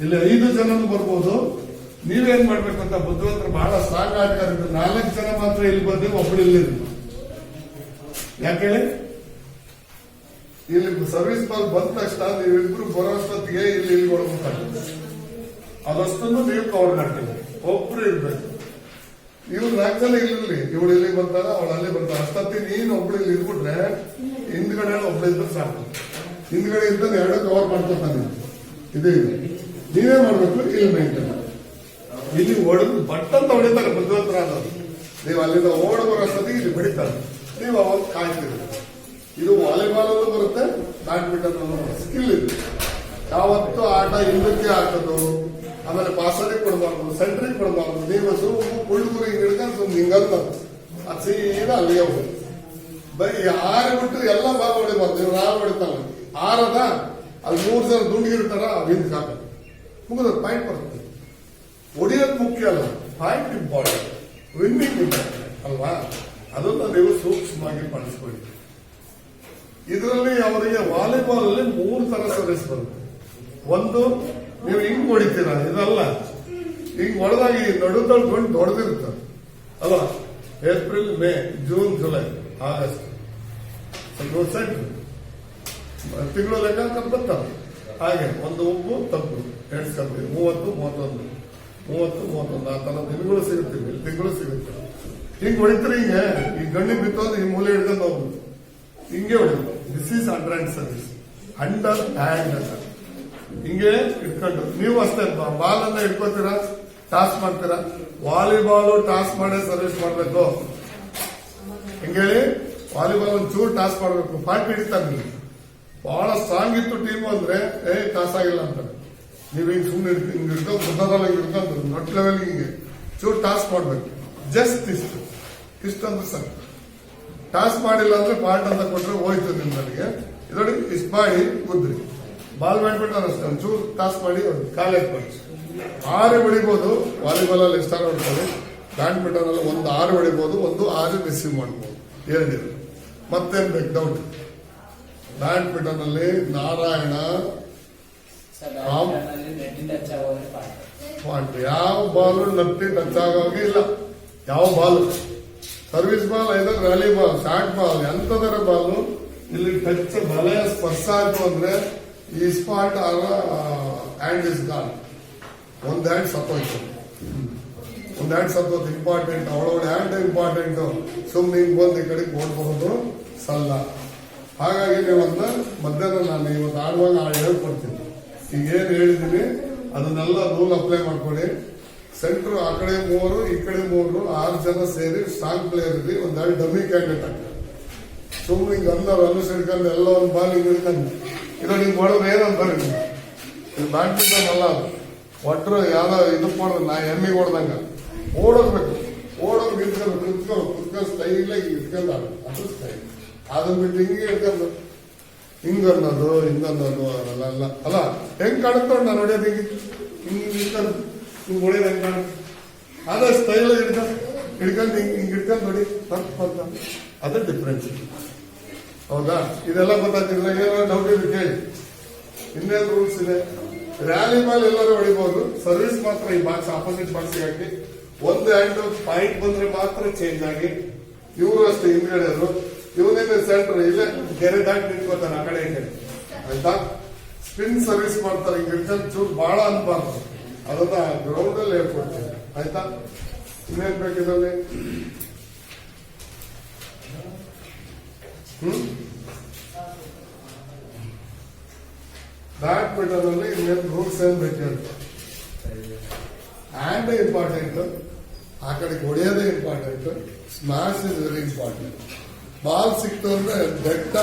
ಇಲ್ಲಿ 5 ಜನನು ಬರ್ಬೋದು. ನೀವೇನ್ ಮಾಡ್ಬೇಕಂತ ಬುದ್ಧಿವಂತರು ಬಹಳ ಸ್ಟ್ರಾಂಗ್ ಆಟಗಾರರು 4 ಜನ ಮಾತ್ರ ಇಲ್ಲಿ ಬಂದು ಒಬ್ಬರು ಇಲ್ಲಿ ಯಾಕೆ ಇಲ್ಲಿ ಸರ್ವಿಸ್ ಬಾಲ್ ಬಂದ ತಕ್ಷಣ ನೀವಿಬ್ರು ಬರೋಷ್ಟೊತ್ತಿಗೆ ಇಲ್ಲಿ ಕೊಡ್ಬೇಕಾಗ್ತದೆ. ಅದಷ್ಟನ್ನು ನೀವು ಕವರ್ ಮಾಡ್ತೀವಿ. ಒಬ್ರು ಇರ್ಬೇಕು. ಇವ್ರು 4 ಜನ ಇಲ್ಲಿರ್ಲಿ, ಇವಳು ಇಲ್ಲಿ ಬರ್ತಾರ, ಅವಳು ಅಲ್ಲಿ ಬರ್ತಾರ. ಅಷ್ಟೊತ್ತಿ ನೀನು ಒಬ್ಳು ಇಲ್ಲಿ ಇದ್ಬಿಟ್ರೆ ಹಿಂದ್ಗಡೆ ಒಬ್ಳು ಇದ್ರೆ ಸಾಕು. ಹಿಂದ್ಗಡೆ ಇದ್ದ 2 ಕವರ್ ಮಾಡ್ಕೊತಾನೆ. ಇದು ನೀವೇ ಮಾಡ್ಬೇಕು. ಇಲ್ಲಿ ಮೇಂಟೈನ್ ಇಲ್ಲಿ ಹೊಡೆದು ಬಟ್ಟಂತ ಹೊಡಿತಾರೆ ಬುದ್ಧಿವಂತರ ಅನ್ನೋದು. ನೀವು ಅಲ್ಲಿಂದ ಓಡ ಬರೋಷ್ಟೊತ್ತಿಗೆ ಇಲ್ಲಿ ಬಡಿತಾರೆ. ನೀವು ಅವಾಗ ಕಾಯ್ತೀರಿ. ಇದು ವಾಲಿಬಾಲ್ ಅಲ್ಲೂ ಬರುತ್ತೆ, ಬ್ಯಾಡ್ಮಿಂಟನ್ ಅಲ್ಲೂ ಬರುತ್ತೆ. ಸ್ಕಿಲ್ ಇದೆ. ಯಾವತ್ತು ಆಟ ಹಿಂದಕ್ಕೆ ಹಾಕೋದು, ಆಮೇಲೆ ಪಾಸರಿಗೆ ಕೊಡಬಾರ್ದು, ಸೆಂಟ್ರಿಗೆ ಕೊಡಬಾರ್ದು. ನೀವು ಕುಳ್ಳುಗುರಿ ಹಿಡ್ಕೊಂಡು ಹಿಂಗಲ್ಲ, ಅದು ಸೀದಾ ಅಲ್ಲಿಗೆ ಹೋಗುದು. ಬರೀ 6 ಬಿಟ್ಟು ಎಲ್ಲ ಬಾಲ್ ಹೊಡಿಬಾರ್ದು. ನೀವು 4 ಹೊಡಿತಾರ 6 ಅಲ್ಲಿ 3 ಜನ ದುಂಡಿಗಿರ್ತಾರ, ಹಿಂದ್ ಹಾಕೋದು ಮುಗಿದ ಪಾಯಿಂಟ್ ಬರುತ್ತೆ. ಹೊಡಿಯೋದು ಮುಖ್ಯ ಅಲ್ಲ, ಪಾಯಿಂಟ್ ಇಂಪಾರ್ಟೆಂಟ್, ವಿನ್ನಿಂಗ್ ಇಂಪಾರ್ಟೆಂಟ್ ಅಲ್ವಾ? ಅದನ್ನ ನೀವು ಸೂಕ್ಷ್ಮವಾಗಿ ಬಳಸ್ಕೊಳ್ಳಿ. ಇದರಲ್ಲಿ ಅವರಿಗೆ ವಾಲಿಬಾಲ್ ಅಲ್ಲಿ 3 ತರ ಸರ್ವಿಸ್ ಬರುತ್ತೆ. ಒಂದು ನೀವು ಹಿಂಗ್ ಹೊಡಿತೀರ, ಇದಲ್ಲ ಹಿಂಗ್ ಹೊಡೆದಾಗ ಈ ನಡು ತಳ್ಕೊಂಡು ದೊಡ್ಡದಿರ್ತಾರೆ ಅಲ್ವಾ? April, May, June, July, August ತಿಂಗಳು ಲೆಕ್ಕ ಬರ್ತಾರೆ. ಹಾಗೆ ಒಂದು ಉಪ್ಪು ತಪ್ಪು ಎಣಿಸ್ಕೊಂತೀವಿ. 30, 31, 30, 31 ಆ ತರ ದಿನಗಳು ಸಿಗುತ್ತೀವಿ. ತಿಂಗಳು ಸಿಗುತ್ತೆ. ಹಿಂಗ್ ಹೊಡಿತಾರೆ. ಹಿಂಗೆ ಈ ಗಣ್ಣಿ ಬಿತ್ತೋದು ಈ ಮೂಲೆ ಹಿಡ್ಕೊಂಡು ಹೋಗ್ಬೋದು. ಹಿಂಗೆ ಹೊಡಿಬೋದು. This is underhand service. Underhand ಅಂತ ಹಿಂಗೆ ಇಟ್ಕೊಂಡು ನೀವು ಅಷ್ಟೇ ಬಾಲ್ ಅನ್ನ ಇಟ್ಕೋತೀರಾ, ಟಾಸ್ ಮಾಡ್ತೀರಾ. ವಾಲಿಬಾಲ್ ಟಾಸ್ ಮಾಡೇ ಸರ್ವಿಸ್ ಮಾಡ್ಬೇಕು. ಹಿಂಗೇಳಿ ವಾಲಿಬಾಲ್ ಒಂದು ಚೂರು ಟಾಸ್ ಮಾಡ್ಬೇಕು. ಪಾಯಿಂಟ್ ಹಿಡಿತಾರೆ. ನೀವು ಬಹಳ ಸ್ಟ್ರಾಂಗ್ ಇತ್ತು ಟೀಮ್ ಅಂದ್ರೆ ಟಾಸ್ ಆಗಿಲ್ಲ ಅಂತಾರೆ. ನೀವು ಹಿಂಗ್ ಸುಮ್ಮನೆ ಹಿಂಗ್ ಹಿಡ್ಕೊಂಡು ಬುದ್ಧದಲ್ಲ ಹಿಡ್ಕೊಂಡು ನಟ್ ಲೆವೆಲ್ ಹಿಂಗೆ ಚೂರು ಟಾಸ್ ಮಾಡ್ಬೇಕು. ಜಸ್ಟ್ ಇಷ್ಟೊಂದು ಸರ್ ಟಾಸ್ ಮಾಡಿಲ್ಲ ಅಂದ್ರೆ ಪಾಯಿಂಟ್ ಅಂತ ಕೊಟ್ರೆ ಹೋಯ್ತು ನಿಮ್ಮಲ್ಲಿಗೆ. ಇದರಲ್ಲಿ ಇಷ್ಟು ಮಾಡಿ ಕುದ್ರಿ. ಬಾಲ್ ಬ್ಯಾಡ್ಮಿಂಟನ್ ಅಷ್ಟೇ ಒಂಚೂರು ಟಾಸ್ ಮಾಡಿ ಕಾಲೇಜ್ ಮಾಡಿ 6 ಹೊಡಿಬಹುದು. ವಾಲಿಬಾಲ್ ಅಲ್ಲಿ ಎಷ್ಟಾರು ಹೊಡ್ತಾರೆ. ಬ್ಯಾಡ್ಮಿಂಟನ್ ಅಲ್ಲಿ 1 6 ಹೊಡಿಬಹುದು, 1 6 ರಿಸೀವ್ ಮಾಡಬಹುದು. 2 ಮತ್ತೇನ್ ಬೇಕು ಡೌಟ್? ಬ್ಯಾಡ್ಮಿಂಟನ್ ಅಲ್ಲಿ ನಾರಾಯಣ ಪಾಯಿಂಟ್. ಯಾವ ಬಾಲ್ ನಟ್ಟಿ ಟಚ್ ಆಗೋಗೆ ಇಲ್ಲ. ಯಾವ ball service ball either rally ball, short ball, ಎಂತದರ ಬಾಲ್ ಇಲ್ಲಿ ಟಚ್ ಬಲೆಯ ಸ್ಪರ್ಶ ಆಯ್ತು ಅಂದ್ರೆ ಈ ಸ್ಪಾಟ್ ಹ್ಯಾಂಡ್ ಇಸ್ ಗಾನ್. ಒಂದು ಹ್ಯಾಂಡ್ ಸತ್ತೋಯ್ತು. ಒಂದು ಹ್ಯಾಂಡ್ ಸತ್ತೋದು ಇಂಪಾರ್ಟೆಂಟ್. ಅವಳವಳ ಹ್ಯಾಂಡ್ ಇಂಪಾರ್ಟೆಂಟ್. ಸುಮ್ಮನೆ ಹಿಂಗ್ ಬಂದು ಈ ಕಡೆಗೆ ಓಡ್ಬಹುದು ಸಲ್ಲ. ಹಾಗಾಗಿ ನೀವನ್ನ ಮಧ್ಯಾಹ್ನ ನಾನು ಇವತ್ತು ಆಡುವಾಗ ಹೇಳ್ಕೊಡ್ತೀನಿ. ಈಗ ಏನ್ ಹೇಳಿದೀನಿ ಅದನ್ನೆಲ್ಲ ರೂಲ್ ಅಪ್ಲೈ ಮಾಡ್ಕೊಳ್ಳಿ. ಸೆಂಟ್ರ್ ಆ ಕಡೆ 3 ಈ ಕಡೆ 3 6 ಜನ ಸೇರಿ ಸ್ಟ್ರಾಂಗ್ ಪ್ಲೇಯರ್ ಇರಲಿ. ಒಂದ್ 2 ಡಮ್ಮಿ ಕ್ಯಾಂಡಿಡೇಟ್ ಆಗ್ತದೆ. ಸುಮ್ಮನೆ ಹಿಂಗ್ ರನ್ ಹಿಡ್ಕೊಂಡು ಎಲ್ಲ ಒಂದು ಬಾಲ್ ಹಿಂಗ್ ಹಿಡ್ಕೊಂಡು ಇದು ನಿಂಗೆ ಹೊಡೆದ್ರೆ ಏನಂತಾರೆ? ಇದು ಬ್ಯಾಡ್ಮಿಂಟನ್ ಅಲ್ಲ, ಅದು ಒಟ್ಟರು ಯಾವ್ದೋ ಇದಕ್ಕೆ ಹೊಡೆದ್ರೆ ನಾ ಎಮ್ಮಿಗೆ ಹೊಡೆದಂಗ ಓಡೋಗ್ಬೇಕು. ಓಡೋಗಿ ಕುತ್ಕೊಂಡು ಸ್ಟೈಲಾಗಿ ಇಟ್ಕೊಂಡು ಅದು ಸ್ಟೈಲ್. ಅದನ್ನ ಬಿಟ್ಟು ಹಿಂಗೆ ಇಟ್ಕೊಂಡು ಹಿಂಗನ್ನೋದು ಹಿಂಗನ್ನೋದು ಅದೆಲ್ಲ ಅಲ್ಲ. ಹೆಂಗ್ ಕಾಣುತ್ತೋ ನಾನು ಹೊಡೆಯೋದು ಹಿಂಗೆ ಹಿಂಗ್ ಇಟ್ಕೊಂಡು ಹಿಂಗ್ ಹೊಡೆಯೋದು ಹೆಂಗ್ ಕಾಣುತ್ತೆ? ಅದೇ ಸ್ಟೈಲ್ ಹಿಡ್ಕೊಂಡು ಹಿಂಗ್ ಹಿಡ್ಕೊಂಡು ನೋಡಿ ತಪ್ಪು ಅಂತ. ಅದೇ ಡಿಫ್ರೆನ್ಸ್. ಹೌದಾ? ಇದೆಲ್ಲ ಗೊತ್ತಾಗ್ತಿಲ್ಲ. ಏನೋ ಡೌಟ್ ಇದೆ ಕೇಳಿ. ಇನ್ನೇನು ರೂಲ್ಸ್ ಇದೆ? ರ್ಯಾಲಿ ಬಾಲ್ ಎಲ್ಲರೂ ಹೊಡಿಬಹುದು. ಸರ್ವಿಸ್ ಮಾತ್ರ ಈ ಬಾಕ್ಸ್ ಆಪೋಸಿಟ್ ಬಾಕ್ಸ್ ಹಾಕಿ 1 ಹ್ಯಾಂಡ್ ಪಾಯಿಂಟ್ ಬಂದ್ರೆ ಮಾತ್ರ ಚೇಂಜ್ ಆಗಿ. ಇವರು ಅಷ್ಟೇ ಹಿಂದ್ಗಡೆ ಅದು. ಇವನೇನು ಸೆಂಟರ್ ಇಲ್ಲೇ ಗೆರೆ ದಾಟಿ ನಿಂತ್ಕೋತಾನೆ ಆ ಕಡೆ ಈ ಕಡೆ. ಆಯ್ತಾ? ಸ್ಪಿನ್ ಸರ್ವಿಸ್ ಮಾಡ್ತಾರೆ. ಹಿಂಗ್ ಹಿಡ್ಕೊಂಡು ಚೂರು ಬಹಳ ಅನ್ಬಾರ್ದು. ಅದನ್ನ ಗ್ರೌಂಡ್ ಅಲ್ಲಿ ಹೇಳ್ಕೊಡ್ತೇನೆ. ಆಯ್ತಾ? ಇನ್ನೇನ್ ಬೇಕಿದ್ರಲ್ಲಿ? ಬ್ಯಾಡ್ಮಿಂಟನ್ ಅಲ್ಲಿ ಇನ್ನೇನು ರೂಲ್ಸ್ ಏನ್ ಬೇಕು? ಹ್ಯಾಂಡ್ ಇಂಪಾರ್ಟೆಂಟ್, ಆ ಕಡೆ ಹೊಡೆಯೋದೇ important. Smash is very important. Ball ಸಿಕ್ತು ಅಂದ್ರೆ ಡೆಡ್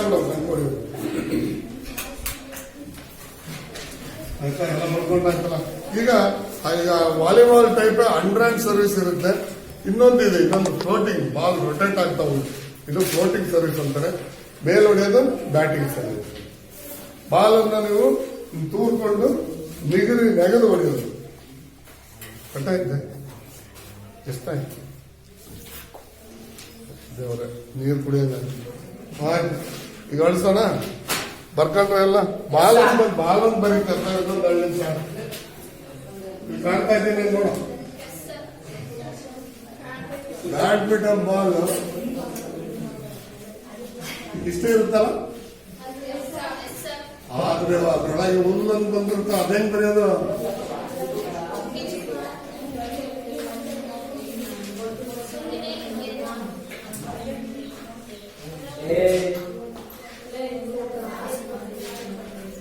ಹೊಡಿಯೋದು. ಆಯ್ತಾ? ಎಲ್ಲ ನೋಡ್ಕೊಂಡಾಯ್ತಲ್ಲ. ಈಗ volleyball type underhand service ಇರುತ್ತೆ. ಇನ್ನೊಂದಿದೆ, ಇನ್ನೊಂದು ಫ್ಲೋಟಿಂಗ್ ಬಾಲ್ ರೊಟೇಟ್ ಆಗ್ತಾ ಉಂಟು. ಇದು ಫ್ಲೋಟಿಂಗ್ ಸರ್ವಿಸ್ ಅಂತಾರೆ. ಮೇಲ್ ಹೊಡೆಯೋದು ಬ್ಯಾಟಿಂಗ್ ಸರ್ವಿಸ್. ಬಾಲ್ ಅನ್ನ ನೀವು ತೂರ್ಕೊಂಡು ನೆಗೆದು ಹೊಡೆಯೋದು. ಕಟ್ಟಾಯ್ತೆ? ಎಷ್ಟಾಯ್ತು? ದೇವರೇ, ನೀರು ಕುಡಿಯೋದ? ಆಯ್ತು. ಈಗ ಅಳಿಸೋಣ. ಬರ್ಕೊಂಡ್ರೆ ಎಲ್ಲ ಬಾಲೊಂದು ಬರೀತಾರೆ ಇನ್ನೊಂದು 2 ನಿಮಿಷ ಕಾಣ್ತಾ ಇದ್ದೀನಿ ನೋಡು. ಬ್ಯಾಡ್ಮಿಂಟನ್ ಬಾಲ್ ಇಷ್ಟೇ ಇರುತ್ತಲ್ಲ, ಆದ್ರೆ ಅದ್ರೊಳಗೆ ಹುಲ್ಲೊಂದು ಬಂದಿರುತ್ತೆ. ಅದೇನ್ ಬರೆಯೋದು?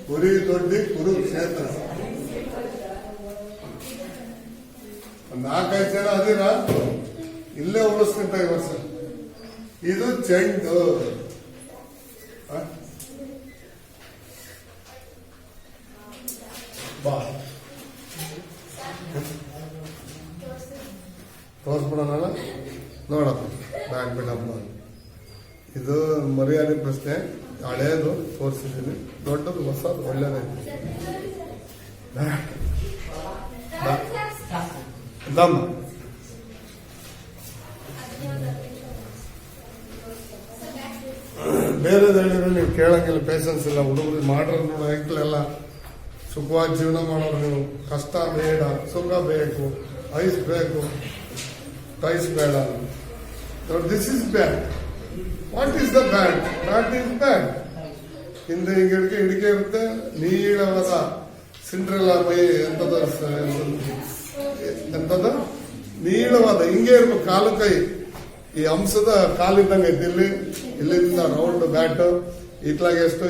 ಕುರಿ ದೊಡ್ಡಿ ಕುರುಕ್ಷೇತ್ರ. 4-5 ಜನ ಅದೀರ ಇಲ್ಲೇ ಉಳಿಸ್ಕೊಂತ ಈ ವರ್ಷ. ಇದು ಚೆಂಡು. ಬಾ ತೋರಿಸ್ಬಿಡೋಣ ನೋಡಪ್ಪ. ಬ್ಯಾಡ್ಮಿಂಟನ್ ಬಾಲ್ ಇದು ಮರ್ಯಾದೆ ಪ್ರಶ್ನೆ. ಹಳೇದು ತೋರಿಸಿದ್ದೀನಿ, ದೊಡ್ಡದು ಹೊಸದು ಒಳ್ಳೇದೈತೆ. ದಮ್ಮ ಬೇರೆದು ಹೇಳಿದ್ರೆ ನೀವು ಕೇಳಂಗಿಲ್ಲ, ಪೇಷನ್ಸ್ ಇಲ್ಲ. ಹುಡುಗರು ಮಾಡ್ರೆ ನೋಡು, ಹೆಂಕ್ಲೆಲ್ಲ ಸುಖವಾಗಿ ಜೀವನ ಮಾಡೋರು ನೀವು. ಕಷ್ಟ ಬೇಡ, ಸುಖ ಬೇಕು, ಐಸ್ ಬೇಕು, ಟೈಸ್ ಬೇಡ. This is bad. What is the bad? Bad is bad. ಹಿಂದೆ ಹಿಂಗೆ ಹಿಡಿಕೆ ಇರುತ್ತೆ, ನೀಳವಾದ ಸಿಂಡ್ರೆಲ್ಲ ಮೈ ಎಂತದ ನೀಳವಾದ ಹಿಂಗೆ ಇರ್ಬೇಕು ಕಾಲು ಕೈ. ಈ ಅಂಶದ ಕಾಲಿದ್ದಂಗೆ ಐತಿ. ಇಲ್ಲಿಂದ ರೌಂಡ್ ಬ್ಯಾಟ್, ಇತ್ಲಾಗೆ ಎಷ್ಟು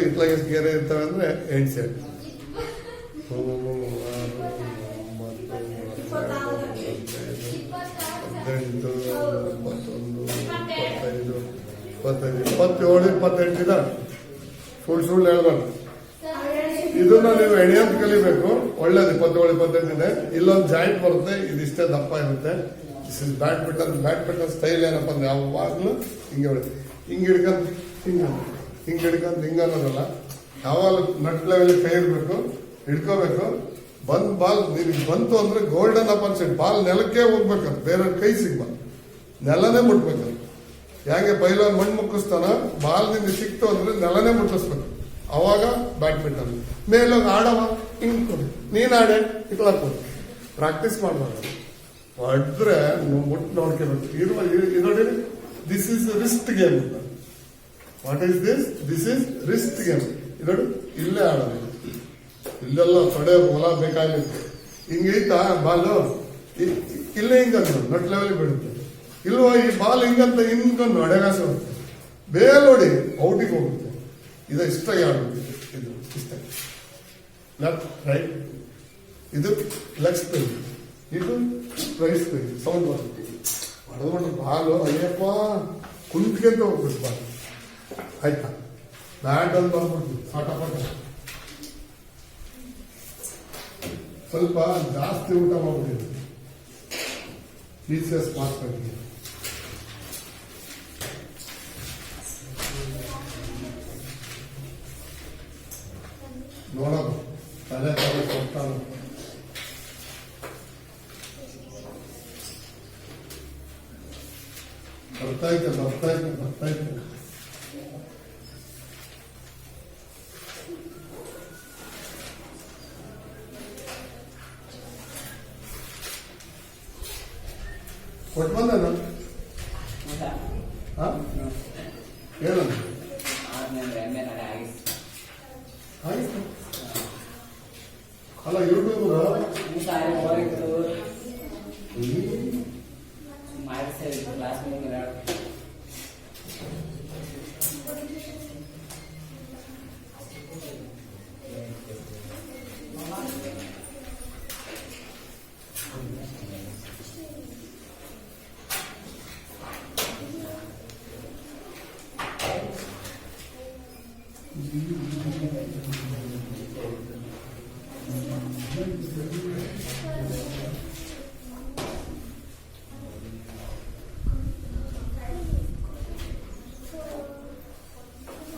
ಗೆರೆ ಇರ್ತವೆ ಅಂದ್ರೆ 8 ಸೆಟ್. 27-28 ಇದೆ. ಸುಳ್ಳು ಹೇಳ್ಬಾರ್ದು. ಇದನ್ನ ನೀವು ಎಣೆಯಂತ ಕಲಿಬೇಕು. ಒಳ್ಳೇದು. 27-28 ಇದೆ. ಇಲ್ಲೊಂದು ಜಾಯಿಂಟ್ ಬರುತ್ತೆ, ಇದಿಷ್ಟೇ ದಪ್ಪ ಇರುತ್ತೆ. This is badminton style. ಏನಪ್ಪ ಅಂದ್ರೆ ಯಾವಾಗ್ಲೂ ಹಿಂಗೆ ಹೊಡಿತೀವಿ, ಹಿಂಗೆ ಹಿಡ್ಕೊಂತ ಹಿಂಗೆ ಅನ್ನೋದಲ್ಲ. ಯಾವಾಗ ನಟ್ ಲೆವೆಲ್ ಕೈ ಇರ್ಬೇಕು, ಹಿಡ್ಕೋಬೇಕು. ಬಾಲ್ ನಿನಗೆ ಬಂತು ಅಂದ್ರೆ ಗೋಲ್ಡನ್ ಅಪರ್ಚುನಿಟಿ. ಬಾಲ್ ನೆಲಕ್ಕೆ ಹೋಗ್ಬೇಕಂತ, ಬೇರೆ ಕೈ ಸಿಗ್ಬಾರ್ದು, ನೆಲನೇ ಮುಟ್ಬೇಕಂತ. ಹೇಗೆ ಬೈಲೋನ್ ಮಣ್ಣು ಮುಕ್ಕಿಸ್ತಾನ, ಬಾಲ್ ನಿಂಗೆ ಸಿಕ್ತು ಅಂದ್ರೆ ನೆಲನೇ ಮುಟ್ಟಿಸ್ಬೇಕು. ಅವಾಗ ಬ್ಯಾಡ್ಮಿಂಟನ್. ಮೇಲೋಗಿ ಆಡವ, ಹಿಂಗ್ ಕೊಡಿ, ನೀನ್ ಆಡೆ ಇಟ್ಲಾಕೋದು. ಪ್ರಾಕ್ಟೀಸ್ ಮಾಡ್ಬಾರ್ದು. ಹೊಡ್ರೆ ಮುಟ್ಟು ನೋಡ್ಕೋಬೇಕು. ನೋಡಿ, this is wrist game. What is this? This is wrist game. ನೋಡಿ, ಇಲ್ಲೇ ಆಡೋದು. ಇಲ್ಲೆಲ್ಲ ತೊಡೆ ಹೊಲ ಬೇಕಾಗಿರುತ್ತೆ. ಹಿಂಗೈತಾ ಬಾಲು, ಇಲ್ಲೇ ಹಿಂಗಂತ ನಟ್ ಲೆವೆಲ್ ಬಿಡುತ್ತೆ. ಇಲ್ವಾ ಈ ಬಾಲ್ ಹಿಂಗಂತ ಹಿಂಗೊಂದು ಹೊಡೆಗಾಸ ಹೋಗುತ್ತೆ, ಬೇಲೋಡಿ ಔಟಿಗೆ ಹೋಗುತ್ತೆ. ಇದು ಇಷ್ಟ ಆಡಬೇಕು. ಇದು ಇಷ್ಟ ಲೆಫ್ಟ್ ರೈಟ್. ಇದು ಲೆಗ್ ಸ್ಪಿನ್, ಇದು ರೈಟ್ ಸ್ಪಿನ್. ಸೌಂಡ್ ಬರುತ್ತೆ. ಹೊಡೆದ್ಬಿಟ್ಟು ಬಾಲು ಅಯ್ಯಪ್ಪ ಕುಂತ್ಕೊಂತ ಹೋಗ್ಬೇಕು ಬಾಲ್. ಆಯ್ತಾ? ಬ್ಯಾಟ್ ಅಲ್ಲಿ ಬಂದ್ಬಿಡ್ತು ಫಟಾಫಟ. ಸ್ವಲ್ಪ ಜಾಸ್ತಿ ಊಟ ಮಾಡ್ಬಿಟ್ಟಿದೆ. ಪೀಸಸ್ ಮಾಡ್ಕೊಂಡು ನೋಡೋದು. ತಲೆ ಕೊಡ್ತಾನೆ. ಬರ್ತಾಯ್ತು. ಕೊಟ್ಟು ಬಂದ ಹೇಳ ಅಲ್ಲ ಯೂಟ್ಯೂಬ್ ಕ್ಲಾಸ್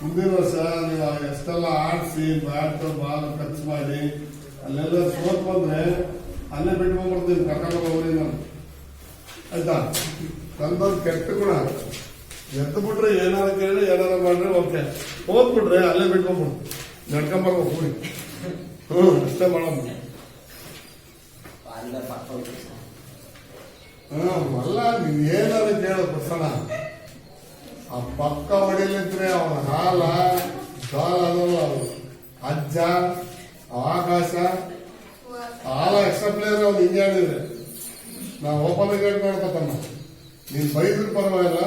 ಮುಂದಿನ ವರ್ಷ ನೀವು ಎಷ್ಟೆಲ್ಲ ಆಡಿಸಿ ಬ್ಯಾಟ್ ಬಾಲ್ ಖರ್ಚು ಮಾಡಿ ಅಲ್ಲೆಲ್ಲ ಸೋತ್ ಬಂದ್ರೆ ಅಲ್ಲೇ ಬಿಟ್ಟು ಹೋಗ್ಬಿಡ್ತೀನಿ. ಕರ್ಕೊಂಡು ಹೋಗ್ರಿ ನಾನು, ಆಯ್ತಾ? ನಂದೊಂದು ಕೆಟ್ಟ ಗುಣ, ಎದ್ದು ಬಿಟ್ರೆ ಏನಾರ ಕೇಳಿ ಏನಾರ ಮಾಡ್ರೆ ಓಕೆ, ಹೋಗ್ಬಿಟ್ರೆ ಅಲ್ಲೇ ಬಿಟ್ಕೊಂಡ್ಬಿಡ್ತೀನಿ. ನಡ್ಕೊಂಬರ್ಬೇಕು ಕೂಡಿ ಅಷ್ಟೇ ಮಾಡೋದು. ಅಲ್ಲ ಪಕ್ಕ ಹೋಗ್ತೀವಿ ಸರ್. ಅಲ್ಲ ನೀನ್ ಏನಾರ ಕೇಳು ಪ್ರಸನ್ನ, ಆ ಪಕ್ಕ ಹೊಡಿಲಿದ್ರೆ ಅವನ ಹಾಲ ಅದಲ್ಲ ಅವ್ರು ಅಜ್ಜ ಆಕಾಶ ಹಾಲ ಎಕ್ಸ್ಟ್ರಾ ಪ್ಲೇಯರ್ ಅವ್ನು ಹಿಂಗೆ ಹೇಳಿದ್ರೆ ನಾವು ಓಪನ್ ಗೇಟ್ ಮಾಡ್ಕೊತಮ್ಮ. ನೀನ್ ಬೈದ್ರು ಪರವಾಗಿಲ್ಲ,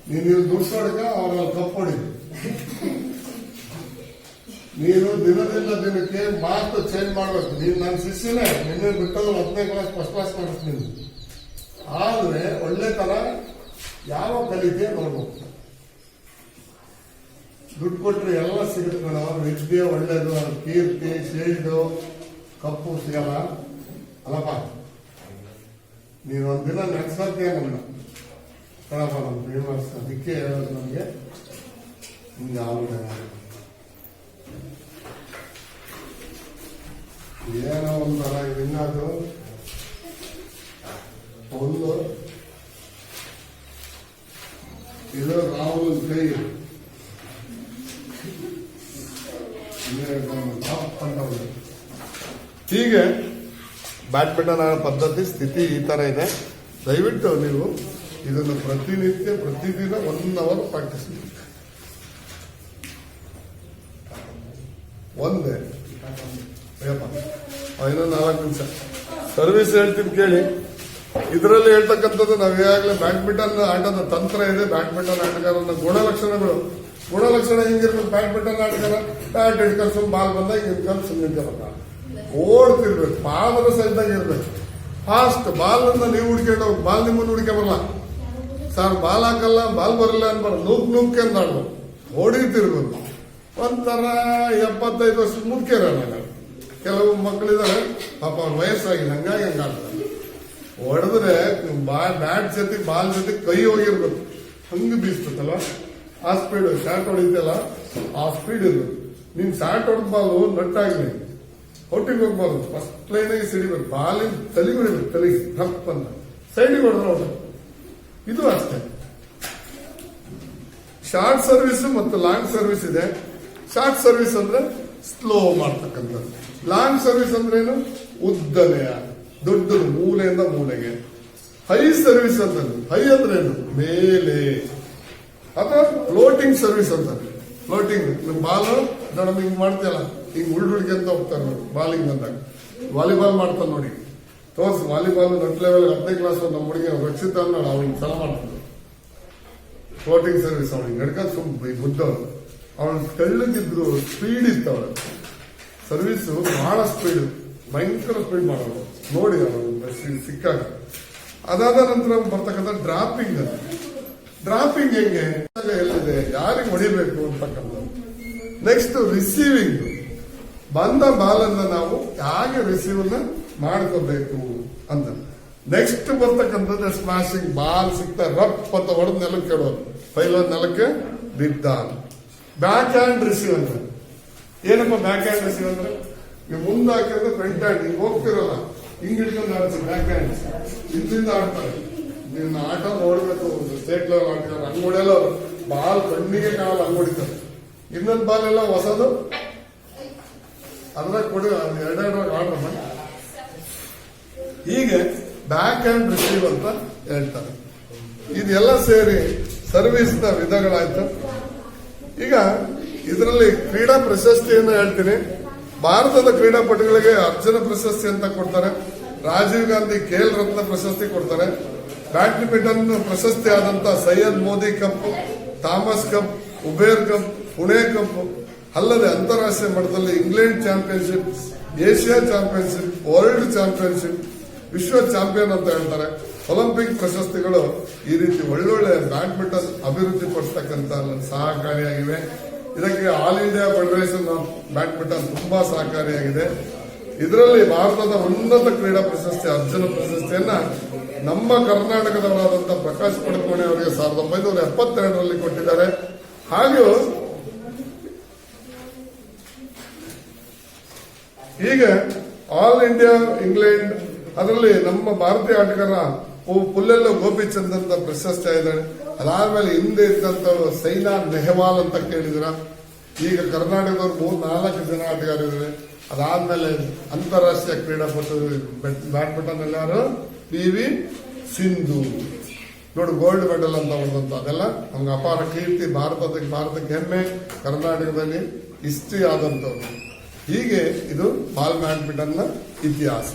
ನೀನು ದುಡ್ಡು ಹೊಡ್ಕ ಅವ್ರಲ್ಲಿ ಕಪ್ ಹೊಡಿದ್ರು. ನೀನು ದಿನದಿಂದ ದಿನಕ್ಕೆ ಮಾತು ಚೇಂಜ್ ಮಾಡ್ಬೇಕು. ನೀನು ನನ್ನ ಶಿಷ್ಯನೇ, ನಿನ್ನೆ ಬಿಟ್ಟದ್ದು 10ನೇ ಕ್ಲಾಸ್ ಫಸ್ಟ್ ಕ್ಲಾಸ್ ಮಾಡಿಸ್ತೀನಿ. ಆದ್ರೆ ಒಳ್ಳೆತನ ಯಾವ ಕಲಿಕೆ ನೋಡ್ಬೇಕು. ದುಡ್ಡು ಕೊಟ್ರೆ ಎಲ್ಲ ಸಿಗುತ್ತೆ ಮೇಡಮ್. ವಿದ್ಯೆ ಒಳ್ಳೇದು, ಕೀರ್ತಿ ಶೀಲ್ಡು ಕಪ್ಪು ಸಿಗಲ್ಲ ಅಲ್ಲಪ್ಪ. ನೀನು ಒಂದಿನ ನಡೆಸೋದೇ ನನ್ನ ಕಣಪ್ಪ. ನಮ್ಮ ಫೇಮಸ್ ಅದಕ್ಕೆ ಹೇಳೋದು ನಮಗೆ ಹಿಂಗೆ ಆಗಿದೆ. ಏನೋ ಒಂಥರ ಇನ್ನದು ಒಂದು ಇದು ರಾಹುಲ್ ಕೈ ಹೀಗೆ ಬ್ಯಾಡ್ಮಿಂಟನ್ ಆಡೋ ಪದ್ಧತಿ ಸ್ಥಿತಿ ಈ ತರ ಇದೆ. ದಯವಿಟ್ಟು ನೀವು ಇದನ್ನು ಪ್ರತಿನಿತ್ಯ ಪ್ರತಿದಿನ 1 ಅವರ್ ಪ್ರಾಕ್ಟೀಸ್ ಮಾಡಿ. ಒಂದೇ ಇನ್ನೊಂದು 4 ನಿಮಿಷ ಸರ್ವಿಸ್ ಹೇಳ್ತೀನಿ ಕೇಳಿ. ಇದರಲ್ಲಿ ಹೇಳ್ತಕ್ಕಂಥದ್ದು ನಾವು ಈಗಾಗಲೇ ಬ್ಯಾಡ್ಮಿಂಟನ್ ಆಟದ ತಂತ್ರ ಇದೆ. ಬ್ಯಾಡ್ಮಿಂಟನ್ ಆಟಗಾರನ ಗುಣಲಕ್ಷಣ ಹೆಂಗಿರ್ಬೇಕು? ಬ್ಯಾಡ್ಮಿಂಟನ್ ಆಟಗಾರ ಬ್ಯಾಟ್ ಹಿಡ್ಕೊಂಡು ಬಾಲ್ ಬಂದಾಗ ಹಿಡ್ಕೊಂಡು ಸುಮ್ಮನೆ ಓಡ್ತಿರ್ಬೇಕು, ಪಾದದ ಸಹಿತಾಗಿ ಇರ್ಬೇಕು. ಫಾಸ್ಟ್ ಬಾಲ್ ಅನ್ನ ನೀವು ಹುಡ್ಕೊಂಡು ಬಾಲ್ ನಿಮ್ಮನ್ನು ಹುಡುಕೆ ಬರಲ್ಲ ಸರ್, ಬಾಲ್ ಹಾಕಲ್ಲ, ಬಾಲ್ ಬರಲ್ಲ ಅನ್ಬಾರ್ದು. ನುಗ್ಕೆಂದು ಆಡ್ಬೇಕು, ಹೊಡಿತಿರ್ಬೇಕು. ಒಂಥರ 75 ವರ್ಷದ ಮುದುಕಿರೋಣ. ಕೆಲವು ಮಕ್ಕಳಿದ್ದಾರೆ ಪಾಪ ಅವ್ರ ವಯಸ್ಸಾಗಿಲ್ಲ, ಹಂಗಾಗಿ ಹಂಗ ಆಡ್ತಾರೆ. ಹೊಡೆದ್ರೆ ಬ್ಯಾಟ್ ಜೊತೆ ಬಾಲ್ ಜೊತೆ ಕೈ ಹೋಗಿರ್ಬೇಕು, ಹಂಗ ಬೀಸ್ತದಲ್ಲ ಆ ಸ್ಪೀಡ್. ಶಾರ್ಟ್ ಹೊಡಿತಲ್ಲ ಆ ಸ್ಪೀಡ್ ಇರ್ಬೇಕು. ನೀನ್ ಶಾರ್ಟ್ ಹೊಡೆದ ಬಾಲು ನಟ್ಟಾಗ್ಲಿ ಔಟಿಗೆ ಹೋಗ್ಬಾರ್ದು, ಫಸ್ಟ್ ಲೈನಾಗಿ ಸಿಡಿಬೇಕು. ಬಾಲಿನ ತಲೆಗೆ ಹೊಡಿಬೇಕು, ತಲೆಗೆ ಟಪ್ ಅಂತ ಸೈಡಿಗೆ ಹೊಡೆದ್ರೆ ಹೊಡೆದು. ಇದು ಅಷ್ಟೇ. ಶಾರ್ಟ್ ಸರ್ವಿಸ್ ಮತ್ತು ಲಾಂಗ್ ಸರ್ವಿಸ್ ಇದೆ. ಶಾರ್ಟ್ ಸರ್ವಿಸ್ ಅಂದ್ರೆ ಸ್ಲೋ ಮಾಡ್ತಕ್ಕಂಥದ್ದು. ಲಾಂಗ್ ಸರ್ವಿಸ್ ಅಂದ್ರೆ ಏನು? ಉದ್ದನೆಯ ದೊಡ್ಡದು, ಮೂಲೆಯಿಂದ ಮೂಲೆಗೆ. ಹೈ ಸರ್ವಿಸ್ ಅಂತ. ಹೈ ಅಂದ್ರೆ ಏನು? ಮೇಲೆ. ಅಥವಾ ಫ್ಲೋಟಿಂಗ್ ಸರ್ವಿಸ್ ಅಂತ. ಫ್ಲೋಟಿಂಗ್ ಬಾಲ್ ನೋಡಮ್ ಹಿಂಗ್ ಮಾಡ್ತೀಯಲ್ಲ, ಹಿಂಗ್ ಉಳ್ಳುಳ್ಗೆ ಹೋಗ್ತಾರೆ ನೋಡಿ ಬಾಲಿಂಗ್ ಬಂದಾಗ. ವಾಲಿಬಾಲ್ ಮಾಡ್ತಾನೆ ನೋಡಿ, ತೋರ್ಸ್ ವಾಲಿಬಾಲ್ ನಟ್ ಲೆವೆಲ್ 10ನೇ ಕ್ಲಾಸ್ ನಮ್ಮ ಹುಡುಗಿ ರಕ್ಷಿತ ಅನ್ನೋಳು, ಅವ್ನಿಗೆ ಸಲ ಮಾಡ್ತಾನೆ ಫ್ಲೋಟಿಂಗ್ ಸರ್ವಿಸ್. ಅವಳಿಗೆ ನಡ್ಕೊಂಡು ಬುದ್ಧವಳು, ಅವಳು ತೆಳ್ಳಗಿದ್ರು, ಸ್ಪೀಡ್ ಇತ್ತು ಅವಳು ಸರ್ವಿಸ್, ಬಹಳ ಸ್ಪೀಡ್, ಭಯಂಕರ ಸ್ಪೀಡ್ ಮಾಡೋದು ನೋಡಿ ಅವಳು ಸಿಕ್ಕಾಗ. ಅದಾದ ನಂತರ ಬರ್ತಕ್ಕಂಥ ಡ್ರಾಪಿಂಗ್. ಡ್ರಾಪಿಂಗ್ ಹೆಂಗೆ, ಎಲ್ಲಿದೆ, ಯಾರಿಗೆ ಹೊಡಿಬೇಕು ಅಂತಕ್ಕಂಥದ್ದು. Next receiving. ಬಂದ ಬಾಲನ್ನ ನಾವು ಹೇಗೆ ರಿಸೀವ್ ಮಾಡ್ಕೋಬೇಕು ಅಂತ. ನೆಕ್ಸ್ಟ್ ಬರ್ತಕ್ಕಂಥದ್ದು ಸ್ಮ್ಯಾಶಿಂಗ್. ಬಾಲ್ ಸಿಗ್ತಾ ರಪ್ ಅಂತ ಹೊಡೆದ್ ನೆಲಕ್ಕೆ ಕೆಡೋದು, ಪೈಲ ನೆಲಕ್ಕೆ ಬಿದ್ದ. ಬ್ಯಾಕ್ ಹ್ಯಾಂಡ್ ರಿಸೀವ್ ಅಂತ. ಏನಪ್ಪ ಬ್ಯಾಕ್ ಹ್ಯಾಂಡ್ ರಿಸೀವ್ ಅಂದ್ರೆ? ನೀವು ಮುಂದೆ ಹಾಕಿದ್ರೆ ಫ್ರಂಟ್ ಹ್ಯಾಂಡ್, ಹಿಂಗ್ ಹೋಗ್ತಿರಲ್ಲ ಹಿಂಗ್ ಹಿಡ್ಕೊಂಡು ಆಡ್ತೀವಿ. ಬ್ಯಾಕ್ ಹ್ಯಾಂಡ್ ಇಲ್ಲಿಂದ ಆಡ್ತಾರೆ. ನಿನ್ನ ಆಟ ನೋಡ್ಬೇಕು. ಸ್ಟೇಟ್ ಲೆವೆಲ್ ಆಡ್ತಾರೆ, ಹಂಗ್ ಹೊಡೆಯಲ್ಲ. ಬಾಲ್ ಕಣ್ಣಿಗೆ ಕಾಣಲ್ಲ, ಹಂಗ್ ಹೊಡಿತಾರೆ. ಇನ್ನೊಂದು ಬಾಲ್ ಎಲ್ಲ ಹೊಸದು ಅದ್ರಾಗ ಕೊಡಿ, ಎರಡೆರಡು ಆಡ್ರಮ್ಮ. ಹೀಗೆ ಬ್ಯಾಕ್ ಹ್ಯಾಂಡ್ ರಿಸೀವ್ ಅಂತ ಹೇಳ್ತಾರೆ. ಇದೆಲ್ಲ ಸೇರಿ ಸರ್ವಿಸ್ ನ ವಿಧಗಳಾಯ್ತು. ಈಗ ಇದರಲ್ಲಿ ಕ್ರೀಡಾ ಪ್ರಶಸ್ತಿಯನ್ನು ಹೇಳ್ತೀನಿ. ಭಾರತದ ಕ್ರೀಡಾಪಟುಗಳಿಗೆ ಅರ್ಜುನ ಪ್ರಶಸ್ತಿ ಅಂತ ಕೊಡ್ತಾರೆ. ರಾಜೀವ್ ಗಾಂಧಿ ಖೇಲ್ ರತ್ನ ಪ್ರಶಸ್ತಿ ಕೊಡ್ತಾರೆ. ಬ್ಯಾಡ್ಮಿಂಟನ್ ಪ್ರಶಸ್ತಿ ಆದಂತ Syed Modi cup, Thomas cup, Uber cup, Pune cup ಅಲ್ಲದೆ ಅಂತಾರಾಷ್ಟ್ರೀಯ ಮಟ್ಟದಲ್ಲಿ England championship, Asia championship, world championship, ವಿಶ್ವ ಚಾಂಪಿಯನ್ ಅಂತ ಹೇಳ್ತಾರೆ. ಒಲಿಂಪಿಕ್ ಪ್ರಶಸ್ತಿಗಳು ಈ ರೀತಿ ಒಳ್ಳೊಳ್ಳೆ ಬ್ಯಾಡ್ಮಿಂಟನ್ ಅಭಿವೃದ್ಧಿ ಪಡಿಸತಕ್ಕಂತ ಸಹಕಾರಿಯಾಗಿವೆ. ಇದಕ್ಕೆ all India federation of badminton ತುಂಬಾ ಸಹಕಾರಿಯಾಗಿದೆ. ಇದರಲ್ಲಿ ಭಾರತದ ಉನ್ನತ ಕ್ರೀಡಾ ಪ್ರಶಸ್ತಿ ಅರ್ಜುನ ಪ್ರಶಸ್ತಿಯನ್ನ ನಮ್ಮ ಕರ್ನಾಟಕದವರಾದಂತಹ ಪ್ರಕಾಶ್ ಪಡುಕೋಣೆ ಅವರಿಗೆ 1972ರಲ್ಲಿ ಕೊಟ್ಟಿದ್ದಾರೆ. ಹಾಗೂ ಹೀಗೆ ಆಲ್ ಇಂಡಿಯಾ ಇಂಗ್ಲೆಂಡ್ ಅದರಲ್ಲಿ ನಮ್ಮ ಭಾರತೀಯ ಆಟಗಾರ ಪುಲ್ಲೆಲ್ಲ ಗೋಪಿಚಂದ್ ಅಂತ ಪ್ರಶಸ್ತಿ ಆಗಿದ್ದಾರೆ. ಅದಾದ್ಮೇಲೆ ಹಿಂದೆ ಇದ್ದಂತ ಸೈನಾ ನೆಹವಾಲ್ ಅಂತ ಕೇಳಿದ್ರ. ಈಗ ಕರ್ನಾಟಕದವ್ರು 3-4 ಜನ ಆಟಗಾರರಿದ್ದಾರೆ. ಅದಾದ್ಮೇಲೆ ಅಂತಾರಾಷ್ಟ್ರೀಯ ಕ್ರೀಡಾಪಟು ಬ್ಯಾಡ್ಮಿಂಟನ್ ಅಲ್ಲಿ ಯಾರು PV ಸಿಂಧು ನೋಡು ಗೋಲ್ಡ್ ಮೆಡಲ್ ಅಂತ ಬಂದಂತ ಅದೆಲ್ಲ ನಮ್ಗೆ ಅಪಾರ ಕೀರ್ತಿ. ಭಾರತಕ್ಕೆ ಹೆಮ್ಮೆ. ಕರ್ನಾಟಕದಲ್ಲಿ ಹಿಸ್ಟ್ರಿ ಆದಂತವ್ರು. ಹೀಗೆ ಇದು ಬಾಲ್ ಬ್ಯಾಡ್ಮಿಂಟನ್ ನ ಇತಿಹಾಸ.